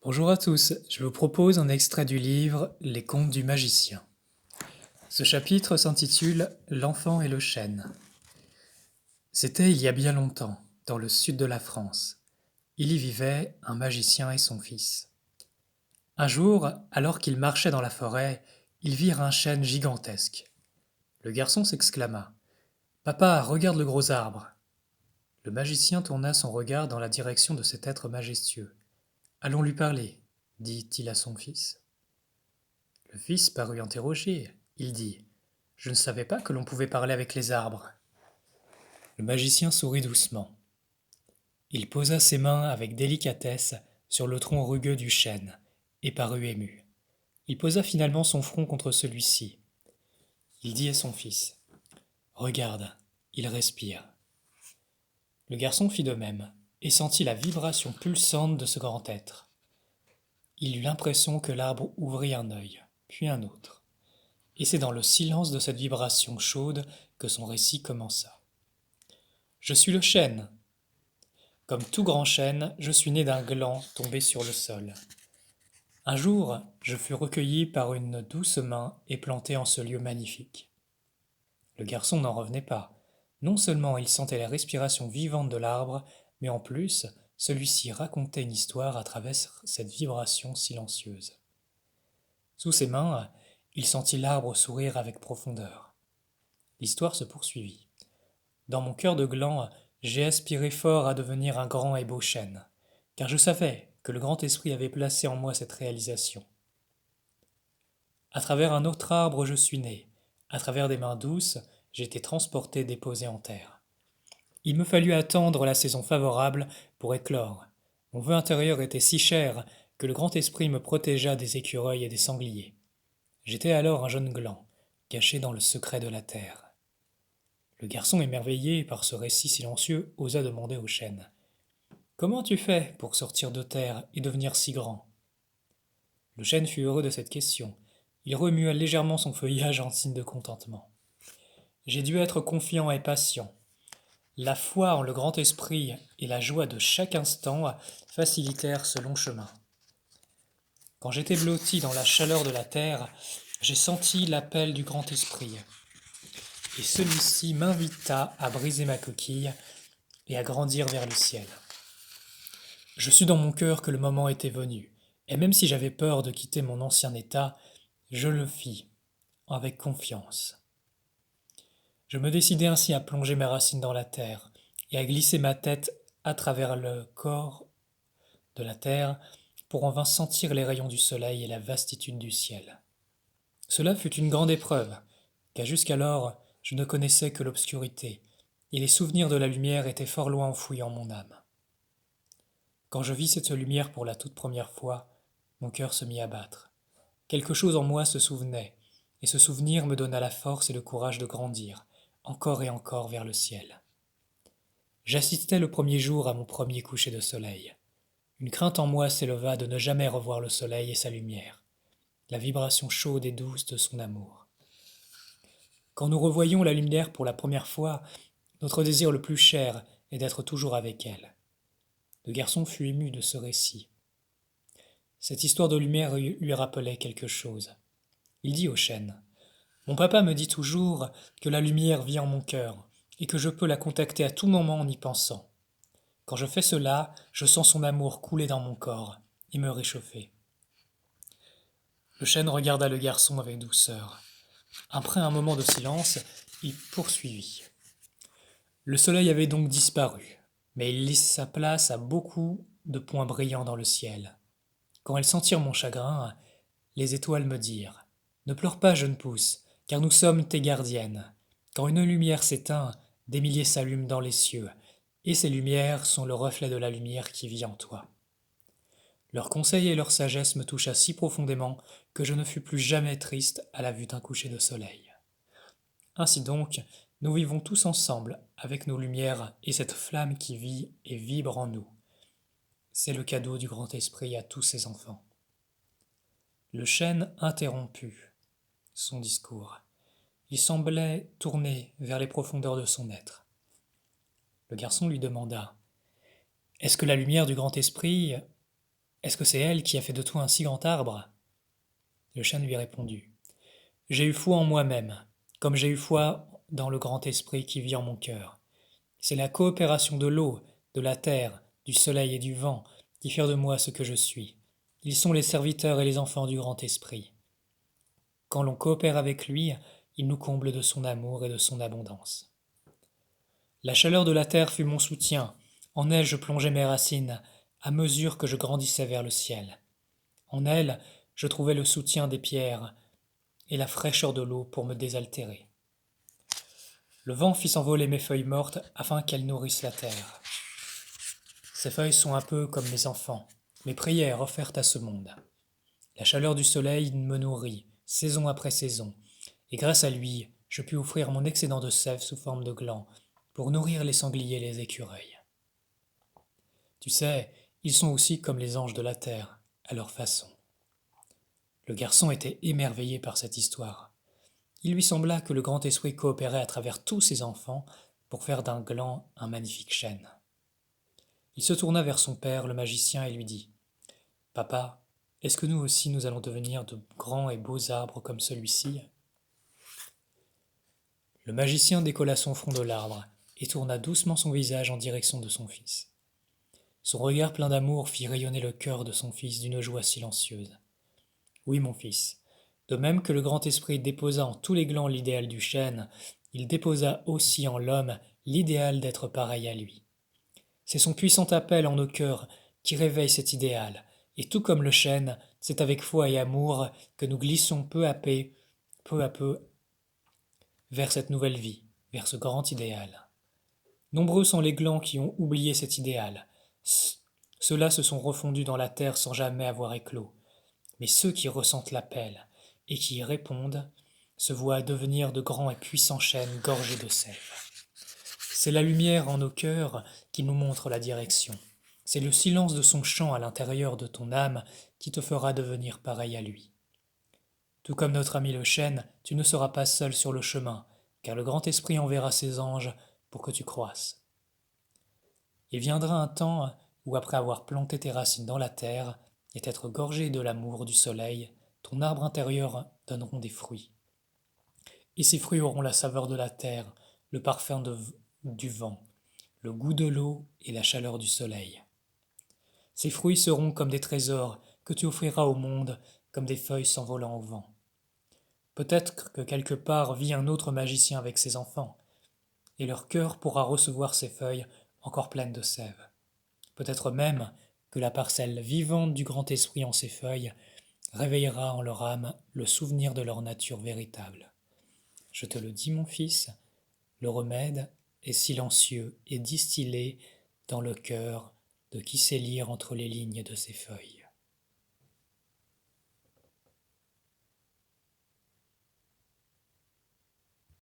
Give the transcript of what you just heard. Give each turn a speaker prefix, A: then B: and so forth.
A: Bonjour à tous, je vous propose un extrait du livre Les Contes du magicien. Ce chapitre s'intitule L'enfant et le chêne. C'était il y a bien longtemps, dans le sud de la France. Il y vivait un magicien et son fils. Un jour, alors qu'ils marchaient dans la forêt, ils virent un chêne gigantesque. Le garçon s'exclama. Papa, regarde le gros arbre. Le magicien tourna son regard dans la direction de cet être majestueux. Allons lui parler, dit-il à son fils. Le fils parut interrogé. Il dit: Je ne savais pas que l'on pouvait parler avec les arbres. Le magicien sourit doucement. Il posa ses mains avec délicatesse sur le tronc rugueux du chêne et parut ému. Il posa finalement son front contre celui-ci. Il dit à son fils: Regarde, il respire. Le garçon fit de même et sentit la vibration pulsante de ce grand être. Il eut l'impression que l'arbre ouvrit un œil, puis un autre. Et c'est dans le silence de cette vibration chaude que son récit commença. Je suis le chêne. Comme tout grand chêne, je suis né d'un gland tombé sur le sol. Un jour, je fus recueilli par une douce main et planté en ce lieu magnifique. Le garçon n'en revenait pas. Non seulement il sentait la respiration vivante de l'arbre, mais en plus, celui-ci racontait une histoire à travers cette vibration silencieuse. Sous ses mains, il sentit l'arbre sourire avec profondeur. L'histoire se poursuivit. Dans mon cœur de gland, j'ai aspiré fort à devenir un grand et beau chêne, car je savais que le grand esprit avait placé en moi cette réalisation. À travers un autre arbre je suis né, à travers des mains douces, j'ai été transporté déposé en terre. Il me fallut attendre la saison favorable pour éclore. Mon vœu intérieur était si cher que le grand esprit me protégea des écureuils et des sangliers. J'étais alors un jeune gland, caché dans le secret de la terre. Le garçon, émerveillé par ce récit silencieux, osa demander au chêne: Comment tu fais pour sortir de terre et devenir si grand? Le chêne fut heureux de cette question. Il remua légèrement son feuillage en signe de contentement. J'ai dû être confiant et patient. La foi en le grand esprit et la joie de chaque instant facilitèrent ce long chemin. Quand j'étais blotti dans la chaleur de la terre, j'ai senti l'appel du grand esprit. Et celui-ci m'invita à briser ma coquille et à grandir vers le ciel. Je sus dans mon cœur que le moment était venu, et même si j'avais peur de quitter mon ancien état, je le fis, avec confiance. Je me décidai ainsi à plonger mes racines dans la terre, et à glisser ma tête à travers le corps de la terre, pour enfin sentir les rayons du soleil et la vastitude du ciel. Cela fut une grande épreuve, car jusqu'alors je ne connaissais que l'obscurité, et les souvenirs de la lumière étaient fort loin enfouis en mon âme. Quand je vis cette lumière pour la toute première fois, mon cœur se mit à battre. Quelque chose en moi se souvenait, et ce souvenir me donna la force et le courage de grandir, encore et encore vers le ciel. J'assistais le premier jour à mon premier coucher de soleil. Une crainte en moi s'éleva de ne jamais revoir le soleil et sa lumière, la vibration chaude et douce de son amour. Quand nous revoyons la lumière pour la première fois, notre désir le plus cher est d'être toujours avec elle. Le garçon fut ému de ce récit. Cette histoire de lumière lui rappelait quelque chose. Il dit au chêne: Mon papa me dit toujours que la lumière vit en mon cœur et que je peux la contacter à tout moment en y pensant. Quand je fais cela, je sens son amour couler dans mon corps et me réchauffer. Le chêne regarda le garçon avec douceur. Après un moment de silence, il poursuivit. Le soleil avait donc disparu, mais il laissa place à beaucoup de points brillants dans le ciel. Quand elles sentirent mon chagrin, les étoiles me dirent: Ne pleure pas, jeune pousse, car nous sommes tes gardiennes. Quand une lumière s'éteint, des milliers s'allument dans les cieux, et ces lumières sont le reflet de la lumière qui vit en toi. Leurs conseils et leur sagesse me toucha si profondément que je ne fus plus jamais triste à la vue d'un coucher de soleil. Ainsi donc, nous vivons tous ensemble avec nos lumières et cette flamme qui vit et vibre en nous. C'est le cadeau du grand esprit à tous ses enfants. Le chêne interromput son discours. Il semblait tourner vers les profondeurs de son être. Le garçon lui demanda: Est-ce que la lumière du grand esprit Est-ce que c'est elle qui a fait de toi un si grand arbre? Le chêne lui répondit. J'ai eu foi en moi-même, comme j'ai eu foi dans le grand esprit qui vit en mon cœur. C'est la coopération de l'eau, de la terre, du soleil et du vent qui firent de moi ce que je suis. Ils sont les serviteurs et les enfants du grand esprit. Quand l'on coopère avec lui, il nous comble de son amour et de son abondance. La chaleur de la terre fut mon soutien. En elle je plongeais mes racines à mesure que je grandissais vers le ciel. En elle je trouvais le soutien des pierres et la fraîcheur de l'eau pour me désaltérer. Le vent fit s'envoler mes feuilles mortes afin qu'elles nourrissent la terre. Ces feuilles sont un peu comme mes enfants, mes prières offertes à ce monde. La chaleur du soleil me nourrit, saison après saison, et grâce à lui, je puis offrir mon excédent de sève sous forme de glands pour nourrir les sangliers et les écureuils. Tu sais, ils sont aussi comme les anges de la terre, à leur façon. Le garçon était émerveillé par cette histoire. Il lui sembla que le grand esprit coopérait à travers tous ses enfants pour faire d'un gland un magnifique chêne. Il se tourna vers son père, le magicien, et lui dit « Papa, est-ce que nous aussi nous allons devenir de grands et beaux arbres comme celui-ci » Le magicien décolla son front de l'arbre et tourna doucement son visage en direction de son fils. Son regard plein d'amour fit rayonner le cœur de son fils d'une joie silencieuse. Oui, mon fils, de même que le grand esprit déposa en tous les glands l'idéal du chêne, il déposa aussi en l'homme l'idéal d'être pareil à lui. C'est son puissant appel en nos cœurs qui réveille cet idéal, et tout comme le chêne, c'est avec foi et amour que nous glissons peu à peu, vers cette nouvelle vie, vers ce grand idéal. Nombreux sont les glands qui ont oublié cet idéal. Ceux-là se sont refondus dans la terre sans jamais avoir éclos. Mais ceux qui ressentent l'appel et qui y répondent se voient devenir de grands et puissants chênes gorgés de sève. C'est la lumière en nos cœurs qui nous montre la direction. C'est le silence de son chant à l'intérieur de ton âme qui te fera devenir pareil à lui. Tout comme notre ami le chêne, tu ne seras pas seul sur le chemin, car le grand esprit enverra ses anges pour que tu croisses. Il viendra un temps où, après avoir planté tes racines dans la terre et être gorgé de l'amour du soleil, ton arbre intérieur donneront des fruits. Et ces fruits auront la saveur de la terre, le parfum du vent, le goût de l'eau et la chaleur du soleil. Ces fruits seront comme des trésors que tu offriras au monde, comme des feuilles s'envolant au vent. Peut-être que quelque part vit un autre magicien avec ses enfants, et leur cœur pourra recevoir ces feuilles encore pleines de sève. Peut-être même que la parcelle vivante du grand esprit en ces feuilles réveillera en leur âme le souvenir de leur nature véritable. Je te le dis, mon fils, le remède est silencieux et distillé dans le cœur de qui sait lire entre les lignes de ces feuilles.